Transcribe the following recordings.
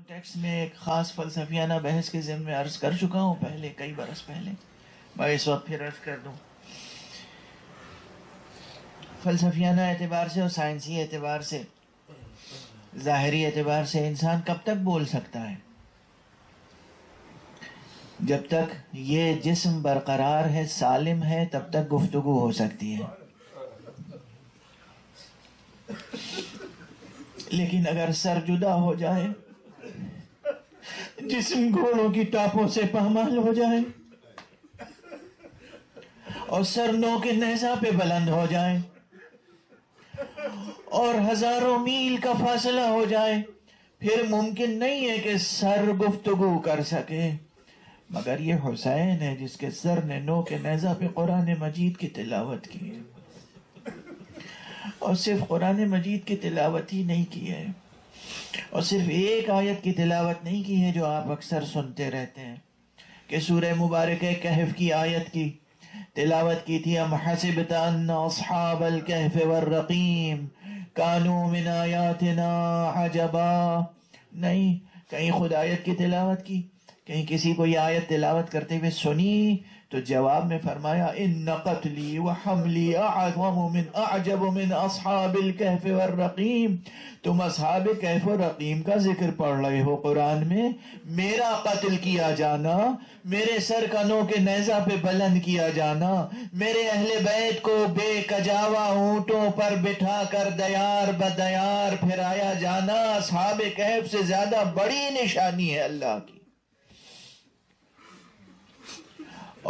Context میں ایک خاص فلسفیانہ بحث کے ضمن میں عرض کر چکا ہوں پہلے، کئی برس پہلے، میں اس وقت پھر عرض کر دوں۔ فلسفیانہ اعتبار سے اور سائنسی اعتبار سے، ظاہری اعتبار سے انسان کب تک بول سکتا ہے؟ جب تک یہ جسم برقرار ہے، سالم ہے، تب تک گفتگو ہو سکتی ہے۔ لیکن اگر سر جدا ہو جائے، جسم گھوڑوں کی ٹاپوں سے پامال ہو جائے اور سر نو کے نیزہ پہ بلند ہو جائے اور ہزاروں میل کا فاصلہ ہو جائے، پھر ممکن نہیں ہے کہ سر گفتگو کر سکے۔ مگر یہ حسین ہے جس کے سر نے نو کے نیزہ پہ قرآن مجید کی تلاوت کی ہے، اور صرف قرآن مجید کی تلاوت ہی نہیں کی ہے، اور صرف ایک آیت کی تلاوت نہیں کی ہے جو آپ اکثر سنتے رہتے ہیں کہ سورہ مبارکہ کہف کی آیت کی تلاوت کی تھی۔ ام حسبت ان اصحاب الکہف والرقیم کانوا من آیاتنا عجبا، نہیں، کہیں خود آیت کی تلاوت کی، کہیں کسی کو یہ آیت تلاوت کرتے ہوئے سنی تو جواب میں فرمایا ان قتلی وحملی اعجب من اصحاب الکہف والرقیم، تم اصحاب کہف و رقیم کا ذکر پڑھ رہے ہو قرآن میں، میرا قتل کیا جانا، میرے سر کنوں کے نیزہ پہ بلند کیا جانا، میرے اہل بیت کو بے کجاوا اونٹوں پر بٹھا کر دیار بدیار پھرایا جانا اصحاب کہف سے زیادہ بڑی نشانی ہے اللہ کی۔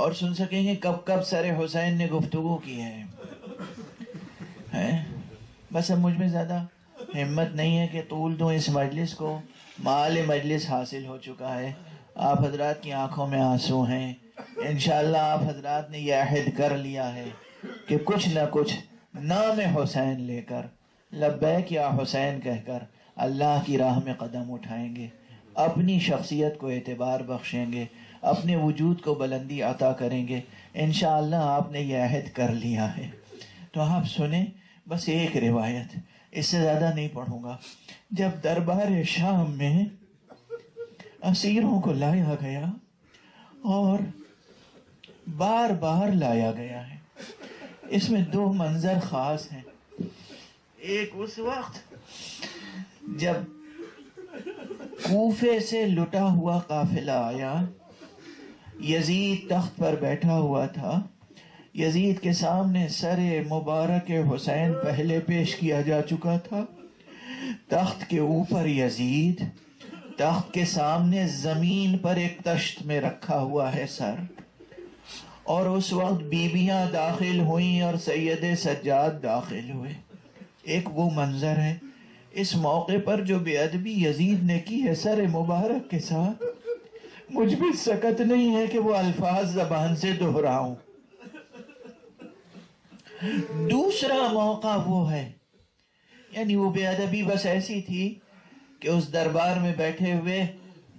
اور سن سکیں گے کب کب سر حسین نے گفتگو کی ہے۔ بس اب مجھ میں زیادہ ہمت نہیں ہے کہ طول دوں اس مجلس کو، مال مجلس حاصل ہو چکا ہے، آپ حضرات کی آنکھوں میں آنسو ہیں، انشاءاللہ آپ حضرات نے یہ عہد کر لیا ہے کہ کچھ نہ کچھ نام حسین لے کر، لبیک یا حسین کہہ کر اللہ کی راہ میں قدم اٹھائیں گے، اپنی شخصیت کو اعتبار بخشیں گے، اپنے وجود کو بلندی عطا کریں گے، انشاءاللہ آپ نے یہ عہد کر لیا ہے۔ تو آپ سنیں بس ایک روایت، اس سے زیادہ نہیں پڑھوں گا۔ جب دربار شام میں اسیروں کو لایا گیا اور بار بار لایا گیا ہے، اس میں دو منظر خاص ہیں۔ ایک اس وقت جب کوفے سے لٹا ہوا قافلہ آیا، یزید تخت پر بیٹھا ہوا تھا، یزید کے سامنے سر مبارک حسین پہلے پیش کیا جا چکا تھا، تخت کے اوپر یزید، تخت کے سامنے زمین پر ایک تشت میں رکھا ہوا ہے سر، اور اس وقت بیویاں داخل ہوئیں اور سید سجاد داخل ہوئے۔ ایک وہ منظر ہے، اس موقع پر جو بے ادبی یزید نے کی ہے سر مبارک کے ساتھ، مجھ بھی سکت نہیں ہے کہ وہ الفاظ زبان سے دہراؤں۔ دوسرا موقع وہ ہے، یعنی وہ بے ادبی بس ایسی تھی کہ اس دربار میں بیٹھے ہوئے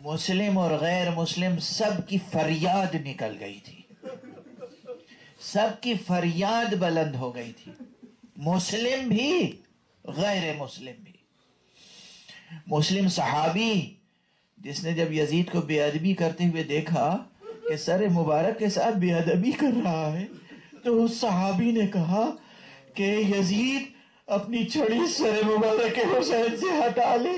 مسلم اور غیر مسلم سب کی فریاد نکل گئی تھی، سب کی فریاد بلند ہو گئی تھی، مسلم بھی غیر مسلم بھی۔ مسلم صحابی جس نے جب یزید کو بے ادبی کرتے ہوئے دیکھا کہ سر مبارک کے ساتھ بے ادبی کر رہا ہے، تو اس صحابی نے کہا کہ یزید اپنی چھڑی سر مبارک حسین سے ہٹا لے،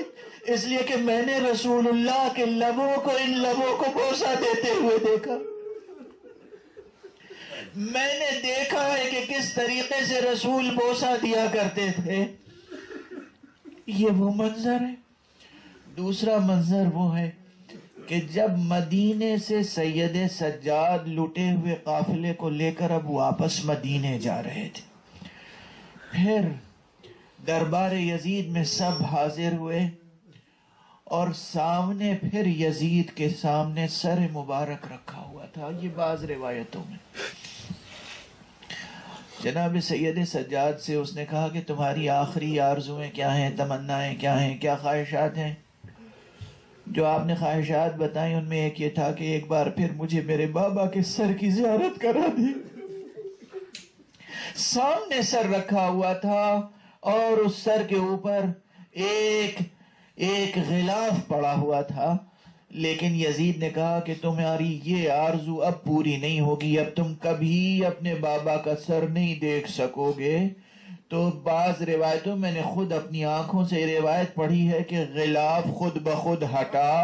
اس لیے کہ میں نے رسول اللہ کے لبوں کو، ان لبوں کو بوسہ دیتے ہوئے دیکھا، میں نے دیکھا ہے کہ کس طریقے سے رسول بوسہ دیا کرتے تھے۔ یہ وہ منظر ہے۔ دوسرا منظر وہ ہے کہ جب مدینے سے سید سجاد لٹے ہوئے قافلے کو لے کر اب واپس مدینے جا رہے تھے، پھر دربار یزید میں سب حاضر ہوئے اور سامنے پھر یزید کے سامنے سر مبارک رکھا ہوا تھا۔ یہ بعض روایتوں میں جناب سید سجاد سے اس نے کہا کہ تمہاری آخری آرزویں کیا ہیں، تمنائیں کیا ہیں، کیا خواہشات ہیں؟ جو آپ نے خواہشات بتائیں ان میں ایک یہ تھا کہ ایک بار پھر مجھے میرے بابا کے سر کی زیارت کرا دی۔ سامنے سر رکھا ہوا تھا اور اس سر کے اوپر ایک ایک غلاف پڑا ہوا تھا، لیکن یزید نے کہا کہ تمہاری یہ آرزو اب پوری نہیں ہوگی، اب تم کبھی اپنے بابا کا سر نہیں دیکھ سکو گے۔ تو بعض روایتوں میں نے خود اپنی آنکھوں سے روایت پڑھی ہے کہ غلاف خود بخود ہٹا،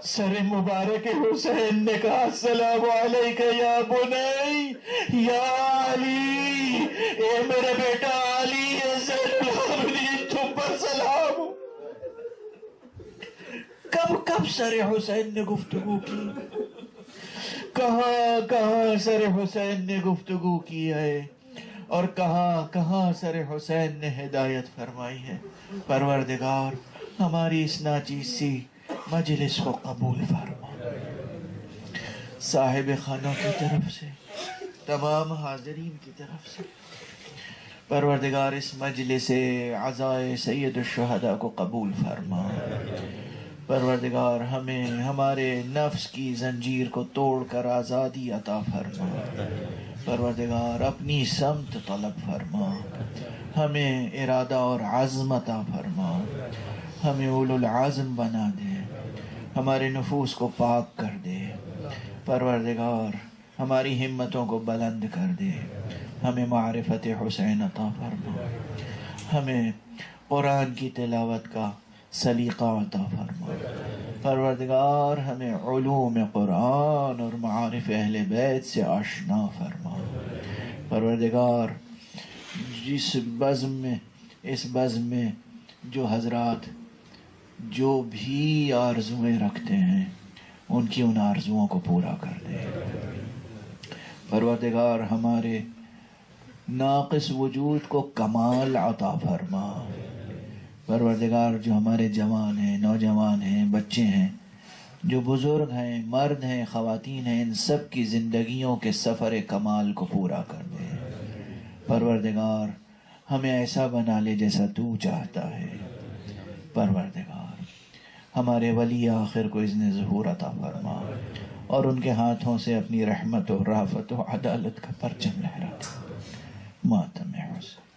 سر مبارک حسین نے کہا السلام علیکہ یا بنی یا علی، اے میرے بیٹا علی زین العابدین تم پر سلام۔ کب سر حسین نے گفتگو کی، کہاں سر حسین نے گفتگو کی ہے، اور کہاں سر حسین نے ہدایت فرمائی ہے۔ پروردگار ہماری اس ناچیز سی مجلس کو قبول فرما، صاحب خانوں کی طرف سے، تمام حاضرین کی طرف سے۔ پروردگار اس مجلس عزائے سید الشہداء کو قبول فرما۔ پروردگار ہمیں ہمارے نفس کی زنجیر کو توڑ کر آزادی عطا فرما۔ پروردگار اپنی سمت طلب فرما، ہمیں ارادہ اور عزم عطا فرما، ہمیں اولو العزم بنا دے، ہمارے نفوس کو پاک کر دے۔ پروردگار ہماری ہمتوں کو بلند کر دے، ہمیں معرفت حسین عطا فرما، ہمیں قرآن کی تلاوت کا سلیقہ عطا فرما۔ پروردگار ہمیں علوم قرآن اور معارف اہل بیت سے آشنا فرما۔ پروردگار اس بزم میں جو حضرات جو بھی آرزویں رکھتے ہیں ان کی ان آرزوؤں کو پورا کر دے۔ پروردگار ہمارے ناقص وجود کو کمال عطا فرما۔ پروردگار جو ہمارے جوان ہیں، نوجوان ہیں، بچے ہیں، جو بزرگ ہیں، مرد ہیں، خواتین ہیں، ان سب کی زندگیوں کے سفر کمال کو پورا کر دے۔ پروردگار ہمیں ایسا بنا لے جیسا تو چاہتا ہے۔ پروردگار ہمارے ولی آخر کو اذن ظہور عطا فرما، اور ان کے ہاتھوں سے اپنی رحمت و رافت و عدالت کا پرچم لہرا دے۔ ماتم حسین۔